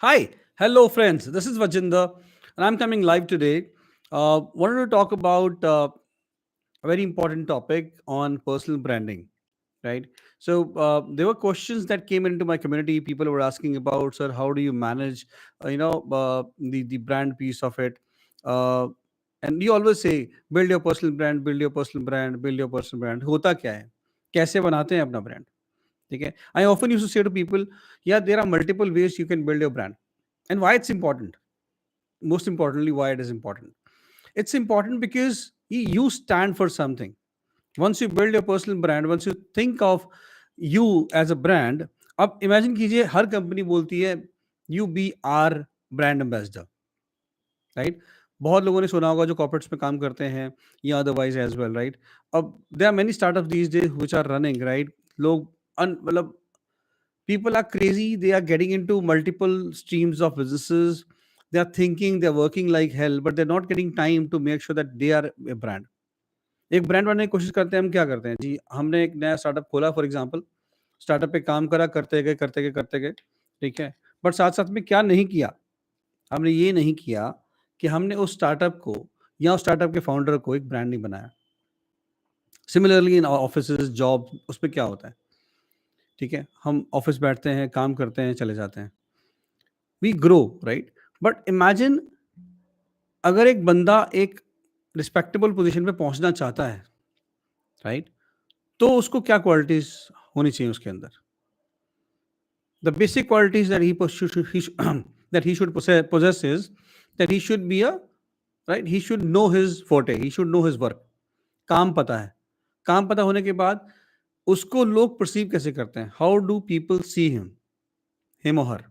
Hi, hello, friends. This is Vajinder, and I'm coming live today. Wanted to talk about a very important topic on personal branding, right? So there were questions that came into my community. People were asking about, sir, how do you manage, the brand piece of it? Uh, and you always say, build your personal brand, build your personal brand, build your personal brand. होता क्या है? कैसे बनाते हैं अपना brand? ठीक है? I often used to say to people, yeah, there are multiple ways you can build your brand, and why it's important. Most importantly, why it is important. It's important because you stand for something. Once you build your personal brand, once you think of you as a brand, अब imagine कीजिए हर company बोलती है you be our brand ambassador, right? बहुत लोगों ने सुना होगा जो कॉर्पोरेट्स में काम करते हैं या अदरवाइज एज वेल, राइट? अब there are many startup these days which are running, right? लोग मतलब people are crazy, they are getting into multiple streams of businesses, they are thinking, they are working like hell, but they're not getting time to make sure that they are a brand. एक brand बनने की कोशिश करते हैं, हम क्या करते हैं जी, हमने एक नया स्टार्टअप खोला फॉर एग्जांपल, स्टार्टअप पे काम करा, करते गए, ठीक है? बट साथ-साथ में क्या नहीं किया, हमने ये नहीं किया कि हमने उस स्टार्टअप को या उस स्टार्टअप के फाउंडर को एक ब्रांड नहीं बनाया। सिमिलरली इन ऑफिसेज़, जॉब, उसपे क्या होता है, ठीक है? हम ऑफिस बैठते हैं, काम करते हैं, चले जाते हैं। We grow, right? But imagine अगर एक बंदा एक रिस्पेक्टेबल पोजीशन पे पहुंचना चाहता है, राइट? तो उसको क्या क्वालिटीज होनी चाहिए उसके अंदर? The basic qualities that that he should possess is that he should be a, right, he should know his forte, he should know his work. काम पता है, काम पता होने के बाद उसको लोग परसीव कैसे करते हैं? How do people see him और हर?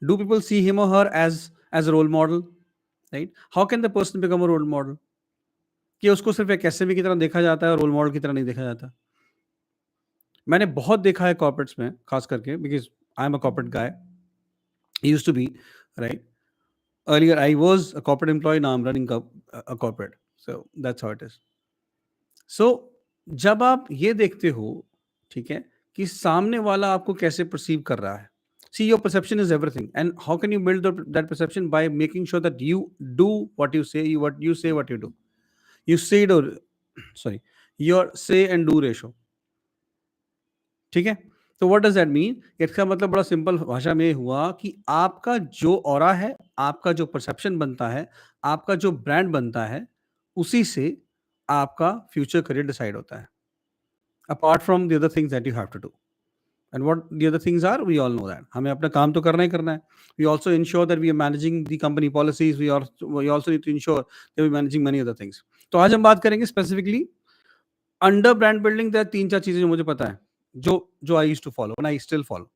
Do people see him or her as a role model, right? How can the person become a role model? कि उसको सिर्फ एक एसएमई की तरह देखा जाता है और रोल मॉडल की तरह नहीं देखा जाता। मैंने बहुत देखा है कॉर्पोरेट्स में, खास करके because I am a corporate guy, used to be, right? Earlier I was a corporate employee, now I am running a corporate, so that's how it is. So जब आप ये देखते हो, ठीक है, कि सामने वाला आपको कैसे परसीव कर रहा है, see your perception is everything, and how can you build that perception? By making sure that you do what you से, व्हाट यू डू, यू से और सॉरी, योर से एंड डू रेशो, ठीक है? तो व्हाट डज दैट मीन? इसका मतलब बड़ा सिंपल भाषा में ये हुआ कि आपका जो ऑरा है, आपका जो परसेप्शन बनता है, आपका जो ब्रांड बनता है, उसी से आपका फ्यूचर करियर डिसाइड होता है, apart from the other things that you have to do. And what the other things are, we all know that. हमें अपना काम तो करना ही करना है. We also ensure that we are managing the company policies. We also need to ensure that we are managing many other things. तो आज हम बात करेंगे specifically under brand building. there are तीन चार चीजें जो मुझे पता है, जो I used to follow and I still follow.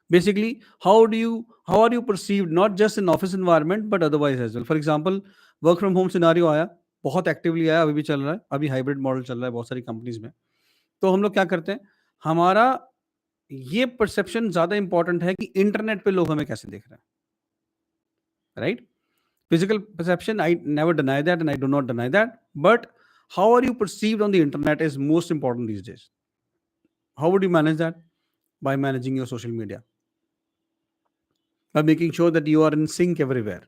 Basically, how are you perceived not just in office environment but otherwise as well. For example, work from home scenario आया, बहुत एक्टिवली आया, अभी भी चल रहा है, अभी हाइब्रिड मॉडल चल रहा है बहुत सारी कंपनीज में। तो हम लोग क्या करते हैं, हमारा ये परसेप्शन ज्यादा इंपॉर्टेंट है कि इंटरनेट पे लोग हमें कैसे देख रहे हैं, right? Physical perception, I never deny that and I do not deny that, but how are you perceived on the internet is most important these days. How would you manage that? By managing your social media, by making sure that you are in sync everywhere,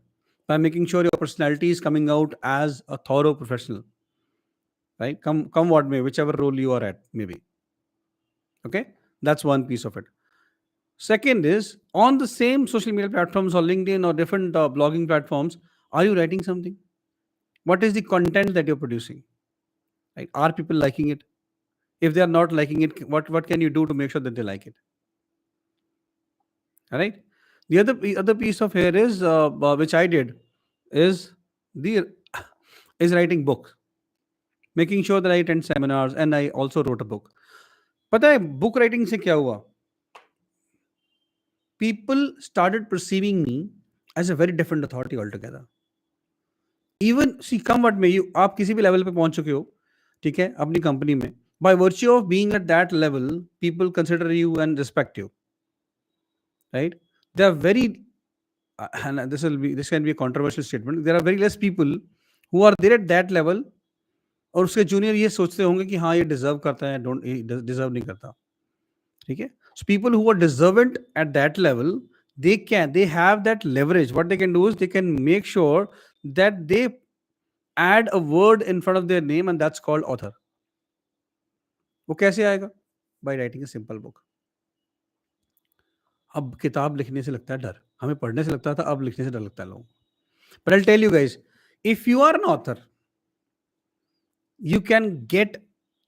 by making sure your personality is coming out as a thorough professional, right? Come what may, whichever role you are at, maybe. Okay, that's one piece of it. Second is, on the same social media platforms or LinkedIn or different blogging platforms, are you writing something? What is the content that you're producing? Right? Are people liking it? If they are not liking it, what can you do to make sure that they like it? All right. The other piece of here is which I did is the is writing books, making sure that I attend seminars and I also wrote a book. पता है book writing से क्या हुआ? People started perceiving me as a very different authority altogether. Even see, come what may, you आप किसी भी level पे पहुंच चुके हो, ठीक है, अपनी कंपनी में. By virtue of being at that level, people consider you and respect you, right? They are very and this can be a controversial statement. There are very less people who are there at that level और उसके junior ये सोचते होंगे कि हाँ ये deserve करता है, डोंट डिजर्व नहीं करता, ठीक है? So people who are deservant at that level, They have that leverage. What they can do is they can make sure that they add a word in front of their name, and that's called author. वो कैसे आएगा? By writing a simple book. अब किताब लिखने से लगता है डर, हमें पढ़ने से लगता था, अब लिखने से डर लगता है लोगों को। But I'll tell you guys, if you are an author, you can get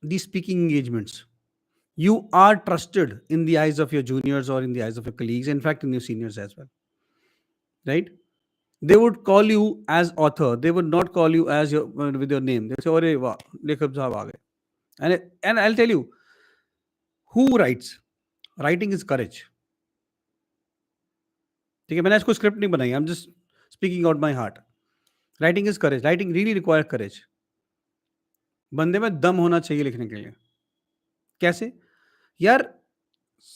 these speaking engagements. You are trusted in the eyes of your juniors or in the eyes of your colleagues, in fact in your seniors as well, right? They would call you as author, they would not call you as your with your name. They say, "Arey wah, लेखक साहब आ गए." And I'll tell you, who writes? Writing is courage. ठीक है, मैंने इसको script नहीं बनाई, I am just speaking out my heart. Writing is courage. Writing really require courage. बंदे में दम होना चाहिए लिखने के लिए. कैसे यार?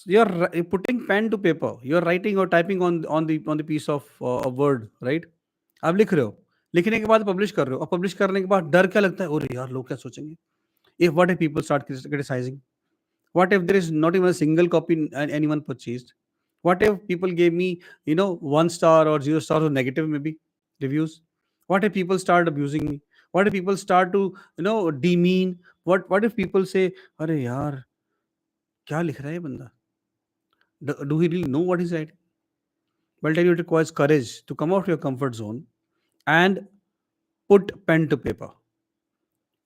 you're putting pen to paper, you're writing or typing on the piece of a word, right? आप लिख रहे हो, लिखने के बाद पब्लिश कर रहे हो, और पब्लिश करने के बाद डर क्या लगता है? अरे यार लोग क्या सोचेंगे? If what if people start criticizing? What if there is not even a single copy anyone purchased? What if people gave me, 1 star or 0 stars or negative maybe reviews? What if people start abusing me? What if people start to, demean? What if people say, "अरे यार क्या लिख रहा है ये बंदा? Do he really know what he's writing?" Well, I'll tell you, it requires courage to come out of your comfort zone and put pen to paper.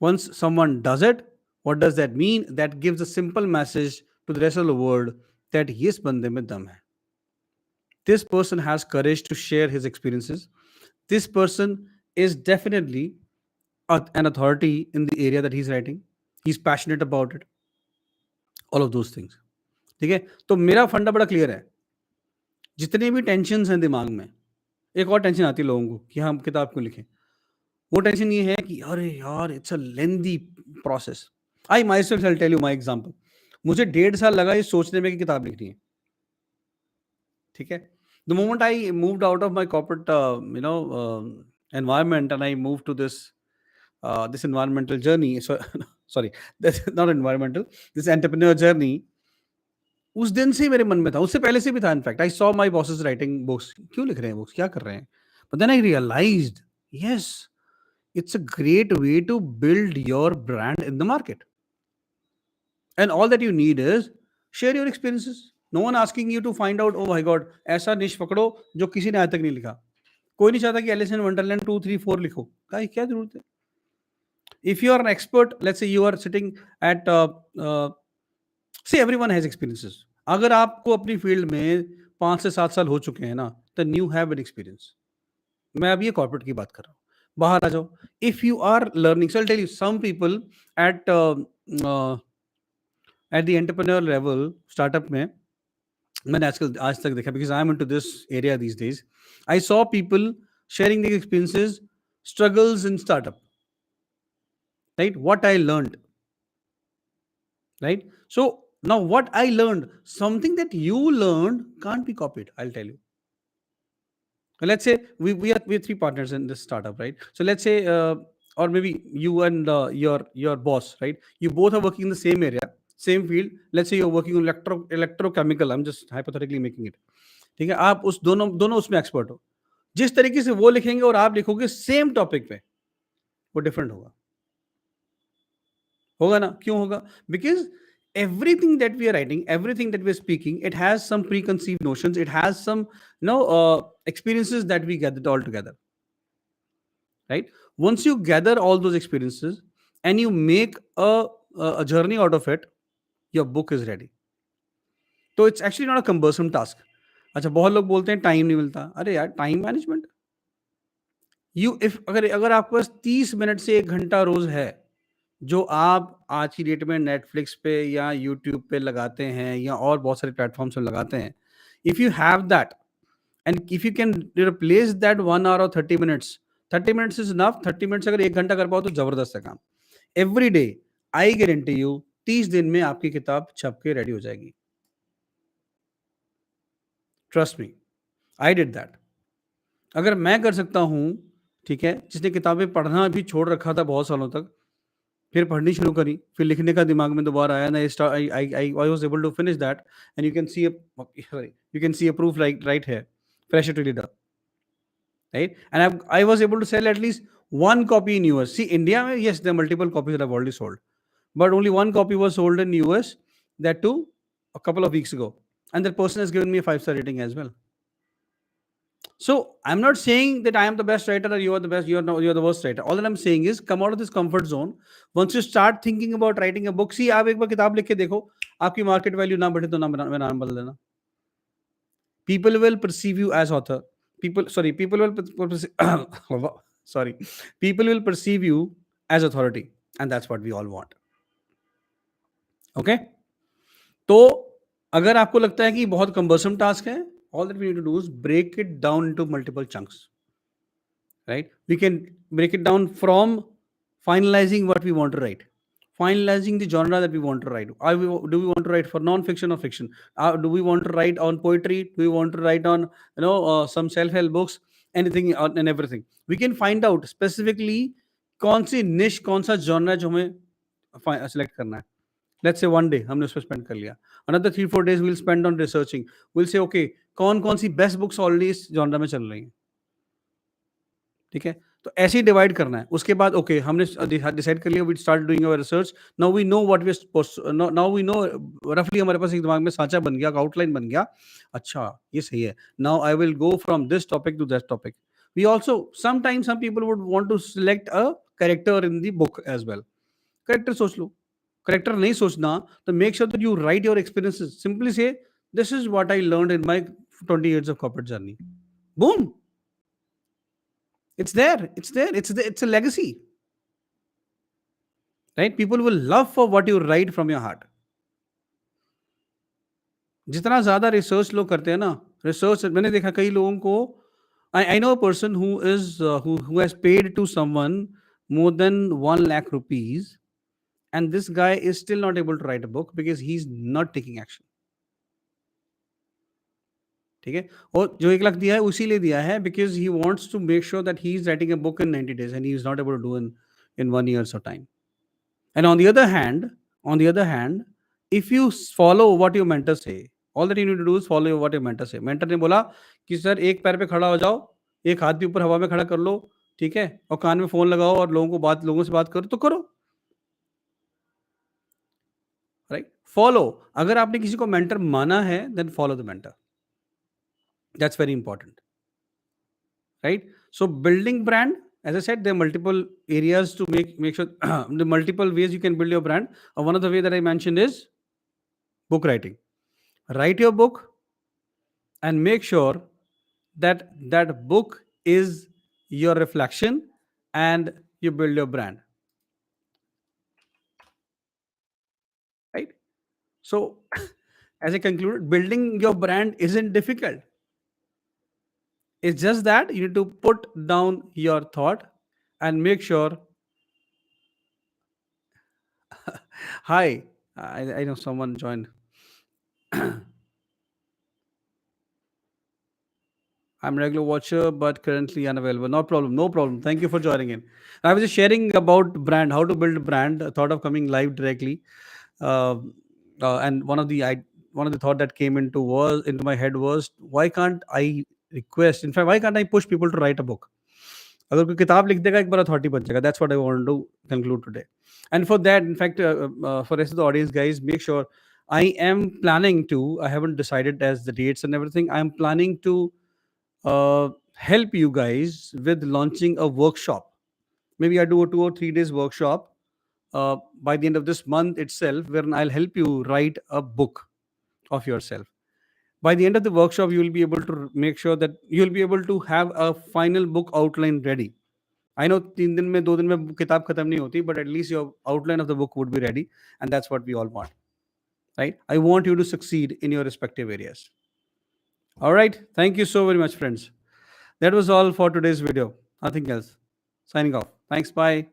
Once someone does it, what does that mean? That gives a simple message to the rest of the world that yes, bande mein dam hai. This person has courage to share his experiences. This person is definitely an authority in the area that he's writing. He's passionate about it. All of those things. ठीक है, तो मेरा फंडा बड़ा clear है. जितने भी tension हैं दिमाग में, एक और टेंशन आती है लोगों को कि हम किताब क्यों लिखें. वो टेंशन ये है कि अरे यार it's a lengthy process. I myself will tell you my example. मुझे 1.5 साल लगा ये सोचने में कि किताब लिखनी है. ठीक है, the moment I moved out of my corporate environment and I moved to this environmental journey. So sorry, that's not environmental, this entrepreneur journey. उस दिन से ही मेरे मन में था, उससे पहले से भी था. In fact I saw my bosses writing books. क्यों लिख रहे हैं बुक्स, क्या कर रहे हैं? But then I realized, yes, it's a great way to build your brand in the market. And all that you need is share your experiences. No one asking you to find out, oh my god, ऐसा निश पकड़ो जो किसी ने आज तक नहीं लिखा. कोई नहीं चाहता कि एलिस इन वंडरलैंड 2 3 4 लिखो. क्या जरूरत है? If you are an expert, let's say you are sitting at say everyone has experiences. अगर आपको अपनी फील्ड में 5 से 7 साल हो चुके हैं ना, then you have an experience. मैं अभी ये कॉर्पोरेट की बात कर रहा हूँ. बाहर आ जाओ. If you are learning, so I tell you, some people at at the entrepreneur level startup में, मैंने आजकल आज तक देखा, because I am into this area these days, I saw people sharing the experiences, struggles in startup, right? What I learned, right? So now what I learned, something that you learned can't be copied, I'll tell you. Let's say we are 3 partners in this startup, right? So let's say or maybe you and your boss, right? You both are working in the same area, same field. Let's say you're working on electrochemical, I'm just hypothetically making it. ठीक है, आप उस दोनों दोनों उसमें expert हो. जिस तरीके से वो लिखेंगे और आप लिखोगे सेम टॉपिक पे, वो डिफरेंट होगा ना? क्यों होगा? Because everything that we are writing, everything that we're speaking, it has some preconceived notions, it has some experiences that we gathered all together, right? Once you gather all those experiences and you make a journey out of it, your book is ready. So it's actually not a cumbersome task. अच्छा, बहुत लोग बोलते हैं time नहीं मिलता. अरे यार, time management, अगर आपके पास 30 मिनट से 1 घंटा रोज है, जो आप आज की डेट में नेटफ्लिक्स पे या यूट्यूब पे लगाते हैं या और बहुत सारे प्लेटफॉर्म्स में लगाते हैं, if you have that and if you can replace that 1 hour और 30 minutes, 30 minutes is enough. 30 minutes अगर 1 घंटा कर पाओ तो जबरदस्त है काम. Every day, I guarantee you, 30 दिन में आपकी किताब छप के रेडी हो जाएगी. Trust me, I did that. अगर मैं कर सकता हूं, ठीक है, जिसने किताबें पढ़ना भी छोड़ रखा था बहुत सालों तक, फिर पढ़नी शुरू करी, फिर लिखने का दिमाग में दोबारा आया, I was able to finish that, and you can see sorry, you can see a proof like right here, fresh to leader, right? And I was able to sell at least one copy in US. See, India, yes, there are multiple copies that I've already sold, but only one copy was sold in US, that too a couple of weeks ago. And that person has given me a 5-star rating as well. So I'm not saying that I am the best writer or you are the best, you're the worst writer. All that I'm saying is come out of this comfort zone. Once you start thinking about writing a book, see, आप एक बार किताब लिख के देखो, आपकी market value ना बढ़े तो नाम बदल देना. People will perceive you as author. People will sorry, people will perceive you as authority, and that's what we all want. Okay, तो अगर आपको लगता है कि बहुत cumbersome task है, all that we need to do is break it down into multiple chunks, right? We can break it down from finalizing what we want to write, finalizing the genre that we want to write. Do we want to write for non-fiction or fiction? Do we want to write on poetry? Do we want to write on some self-help books? Anything and everything. We can find out specifically कौन सी niche, कौन सा genre जो हमें select करना है. Let's say one day हमने उस पर spend कर लिया. Another 3-4 days we'll spend on researching. We'll say okay, कौन सी best books already इस genre में चल रही हैं. ठीक है, तो ऐसे ही डिवाइड करना है. उसके बाद ओके, हमने डिसाइड कर लिया, we start doing our research. Now we know what we now we know रफली, हमारे पास एक दिमाग में सांचा बन गया, आउटलाइन बन गया. अच्छा, ये सही है. Now I will go from this topic to that topic. We also sometimes some people would want to select a character in the book as well. Character सोच लो. कैरेक्टर नहीं सोचना तो make sure that you write your experiences. Simply से this is what I learned in my 20 years of corporate journey. Boom. It's there. It's a legacy, right? People will love for what you write from your heart. जितना ज्यादा research लोग करते हैं ना, research मैंने देखा कई लोगों को. I know a person who is who has paid to someone more than 1 lakh rupees, and this guy is still not able to write a book because he's not taking action. ठीक है, और जो 1 लाख दिया है उसी लिए दिया है because he wants to make sure that he is writing a book in 90 days and he is not able to do in 1 year's of time. And on the other hand, if you follow what your mentor say, all that you need to do is follow what your mentor say. Mentor ने बोला कि sir एक पैर पे खड़ा हो जाओ, एक हाथ भी ऊपर हवा में खड़ा कर लो, ठीक है, और कान में फोन लगाओ और लोगों से बात करो, तो करो, राइट? फॉलो. अगर आपने किसी को मेंटर माना है, then follow the mentor. That's very important, right? So building brand, as I said, there are multiple areas to make sure the multiple ways you can build your brand. One of the way that I mentioned is book writing. Write your book and make sure that that book is your reflection and you build your brand, right? So as I concluded, building your brand isn't difficult. It's just that you need to put down your thought and make sure. Hi, I know someone joined. I'm a regular watcher, but currently unavailable. No problem. No problem. Thank you for joining in. I was just sharing about brand, how to build a brand. I thought of coming live directly, uh, and one of the thought that came into my head was, why can't I request? In fact, why can't I push people to write a book? अगर कोई किताब लिख देगा, एक बार authority बन जाएगा. That's what I want to conclude today. And for that, in fact, for rest of the audience, guys, make sure I am planning to. I haven't decided as the dates and everything. I am planning to help you guys with launching a workshop. Maybe I do a 2 or 3 days workshop by the end of this month itself, where I'll help you write a book of yourself. By the end of the workshop, you will be able to make sure that you'll be able to have a final book outline ready. I know 3 दिन में 2 दिन में किताब खत्म नहीं होती, but at least your outline of the book would be ready, and that's what we all want, right? I want you to succeed in your respective areas. All right, thank you so very much, friends. That was all for today's video. Nothing else. Signing off. Thanks. Bye.